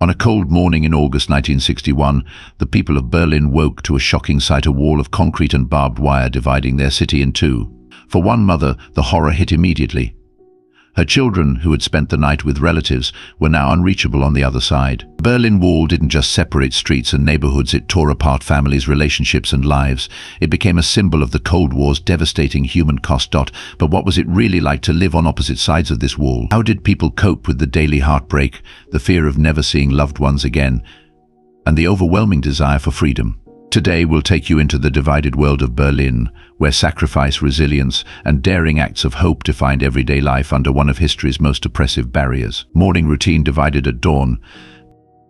On a cold morning in August 1961, the people of Berlin woke to a shocking sight: a wall of concrete and barbed wire dividing their city in two. For one mother, the horror hit immediately. Her children, who had spent the night with relatives, were now unreachable on the other side. The Berlin Wall didn't just separate streets and neighborhoods, it tore apart families, relationships and lives. It became a symbol of the Cold War's devastating human cost. But what was it really like to live on opposite sides of this wall? How did people cope with the daily heartbreak, the fear of never seeing loved ones again, and the overwhelming desire for freedom? Today we'll take you into the divided world of Berlin, where sacrifice, resilience, and daring acts of hope defined everyday life under one of history's most oppressive barriers. Morning routine divided at dawn.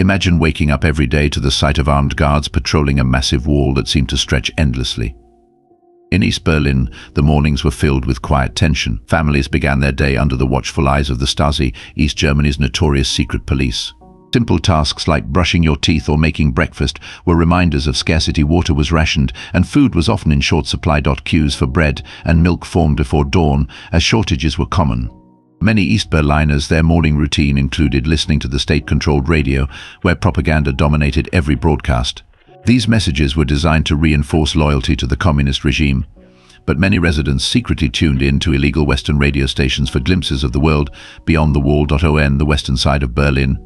Imagine waking up every day to the sight of armed guards patrolling a massive wall that seemed to stretch endlessly. In East Berlin, the mornings were filled with quiet tension. Families began their day under the watchful eyes of the Stasi, East Germany's notorious secret police. Simple tasks like brushing your teeth or making breakfast were reminders of scarcity. Water was rationed, and food was often in short supply. Queues for bread and milk formed before dawn, as shortages were common. Many East Berliners, their morning routine included listening to the state-controlled radio, where propaganda dominated every broadcast. These messages were designed to reinforce loyalty to the communist regime. But many residents secretly tuned in to illegal Western radio stations for glimpses of the world beyond the wall. On the western side of Berlin,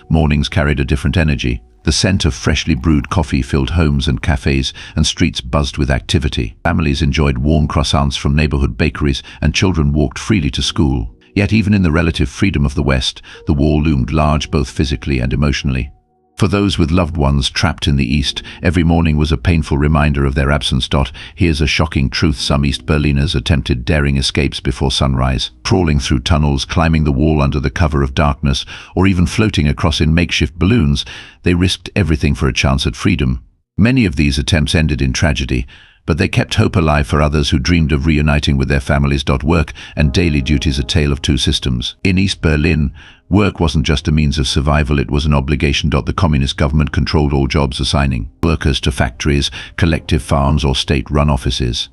mornings carried a different energy. The scent of freshly brewed coffee filled homes and cafes, and streets buzzed with activity. Families enjoyed warm croissants from neighborhood bakeries, and children walked freely to school. Yet even in the relative freedom of the West, the wall loomed large both physically and emotionally. For those with loved ones trapped in the East, every morning was a painful reminder of their absence. Here's a shocking truth: some East Berliners attempted daring escapes before sunrise, crawling through tunnels, climbing the wall under the cover of darkness, or even floating across in makeshift balloons. They risked everything for a chance at freedom. Many of these attempts ended in tragedy, but they kept hope alive for others who dreamed of reuniting with their families. Work and daily duties, a tale of two systems. In East Berlin, work wasn't just a means of survival, it was an obligation. The communist government controlled all jobs, assigning workers to factories, collective farms or state-run offices.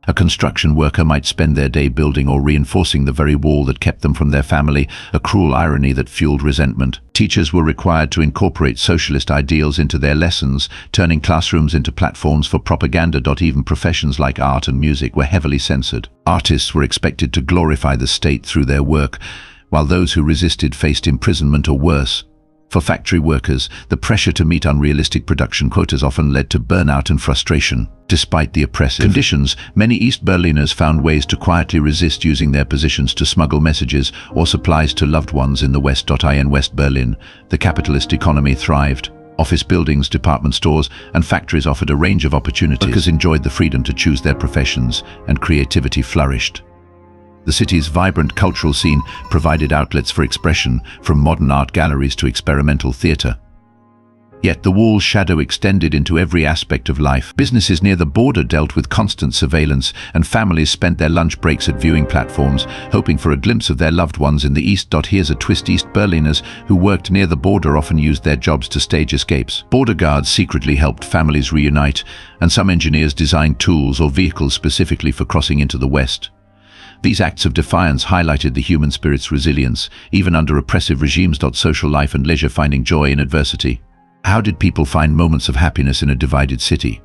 A construction worker might spend their day building or reinforcing the very wall that kept them from their family, a cruel irony that fueled resentment. Teachers were required to incorporate socialist ideals into their lessons, turning classrooms into platforms for propaganda. Even professions like art and music were heavily censored. Artists were expected to glorify the state through their work, while those who resisted faced imprisonment or worse. For factory workers, the pressure to meet unrealistic production quotas often led to burnout and frustration. Despite the oppressive conditions, many East Berliners found ways to quietly resist, using their positions to smuggle messages or supplies to loved ones in the West. In West Berlin, the capitalist economy thrived. Office buildings, department stores, and factories offered a range of opportunities. Workers enjoyed the freedom to choose their professions, and creativity flourished. The city's vibrant cultural scene provided outlets for expression, from modern art galleries to experimental theater. Yet the wall's shadow extended into every aspect of life. Businesses near the border dealt with constant surveillance, and families spent their lunch breaks at viewing platforms, hoping for a glimpse of their loved ones in the East. Here's a twist: East Berliners who worked near the border often used their jobs to stage escapes. Border guards secretly helped families reunite, and some engineers designed tools or vehicles specifically for crossing into the West. These acts of defiance highlighted the human spirit's resilience, even under oppressive regimes. Social life and leisure, finding joy in adversity. How did people find moments of happiness in a divided city?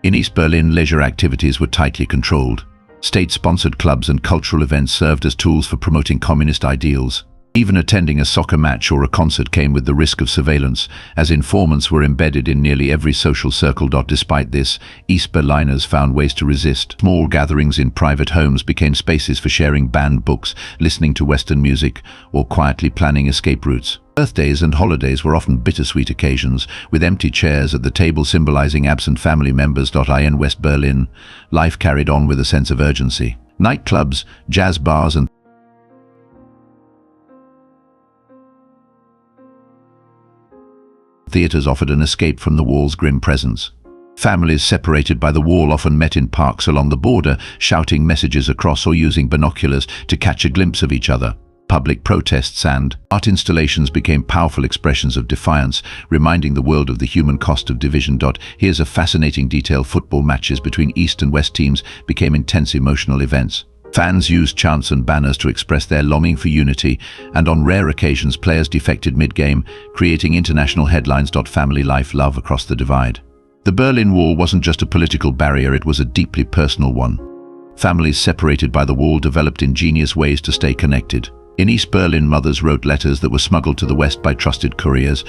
In East Berlin, leisure activities were tightly controlled. State-sponsored clubs and cultural events served as tools for promoting communist ideals. Even attending a soccer match or a concert came with the risk of surveillance, as informants were embedded in nearly every social circle. Despite this, East Berliners found ways to resist. Small gatherings in private homes became spaces for sharing banned books, listening to Western music, or quietly planning escape routes. Birthdays and holidays were often bittersweet occasions, with empty chairs at the table symbolizing absent family members. In West Berlin, life carried on with a sense of urgency. Nightclubs, jazz bars and theaters offered an escape from the wall's grim presence. Families separated by the wall often met in parks along the border, shouting messages across or using binoculars to catch a glimpse of each other. Public protests and art installations became powerful expressions of defiance, reminding the world of the human cost of division. Here's a fascinating detail: football matches between East and West teams became intense emotional events. Fans used chants and banners to express their longing for unity, and on rare occasions players defected mid-game, creating international headlines. Family life love across the divide. The Berlin Wall wasn't just a political barrier, it was a deeply personal one. Families separated by the wall developed ingenious ways to stay connected. In East Berlin, mothers wrote letters that were smuggled to the west by trusted couriers.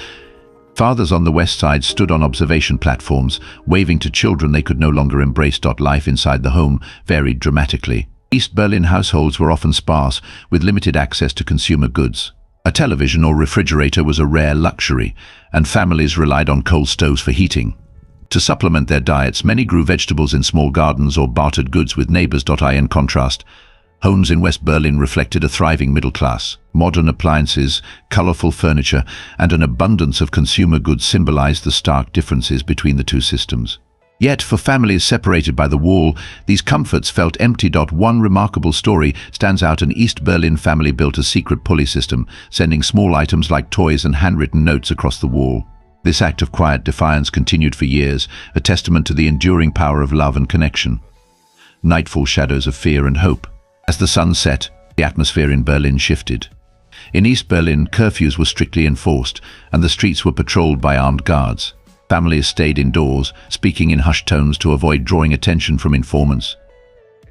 Fathers on the west side stood on observation platforms, waving to children they could no longer embrace. Life inside the home varied dramatically. East Berlin households were often sparse, with limited access to consumer goods. A television or refrigerator was a rare luxury, and families relied on coal stoves for heating. To supplement their diets, many grew vegetables in small gardens or bartered goods with neighbors. In contrast, homes in West Berlin reflected a thriving middle class. Modern appliances, colorful furniture, and an abundance of consumer goods symbolized the stark differences between the two systems. Yet, for families separated by the wall, these comforts felt empty. One remarkable story stands out. An East Berlin family built a secret pulley system, sending small items like toys and handwritten notes across the wall. This act of quiet defiance continued for years, a testament to the enduring power of love and connection. Nightfall shadows of fear and hope. As the sun set, the atmosphere in Berlin shifted. In East Berlin, curfews were strictly enforced, and the streets were patrolled by armed guards. Families stayed indoors, speaking in hushed tones to avoid drawing attention from informants.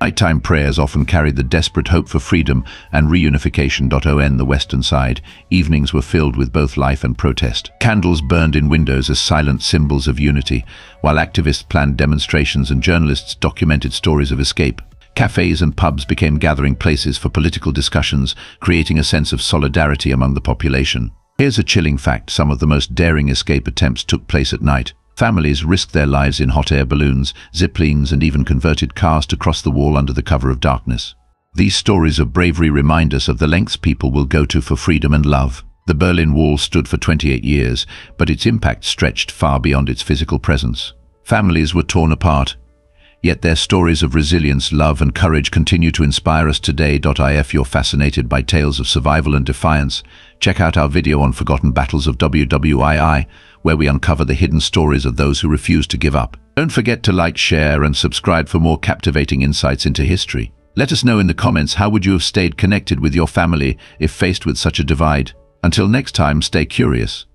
Nighttime prayers often carried the desperate hope for freedom and reunification. On the western side, evenings were filled with both life and protest. Candles burned in windows as silent symbols of unity, while activists planned demonstrations and journalists documented stories of escape. Cafes and pubs became gathering places for political discussions, creating a sense of solidarity among the population. Here's a chilling fact: some of the most daring escape attempts took place at night. Families risked their lives in hot air balloons, ziplines, and even converted cars to cross the wall under the cover of darkness. These stories of bravery remind us of the lengths people will go to for freedom and love. The Berlin Wall stood for 28 years, but its impact stretched far beyond its physical presence. Families were torn apart, yet their stories of resilience, love, and courage continue to inspire us today. If you're fascinated by tales of survival and defiance, check out our video on Forgotten Battles of WWII, where we uncover the hidden stories of those who refuse to give up. Don't forget to like, share, and subscribe for more captivating insights into history. Let us know in the comments, how would you have stayed connected with your family if faced with such a divide? Until next time, stay curious.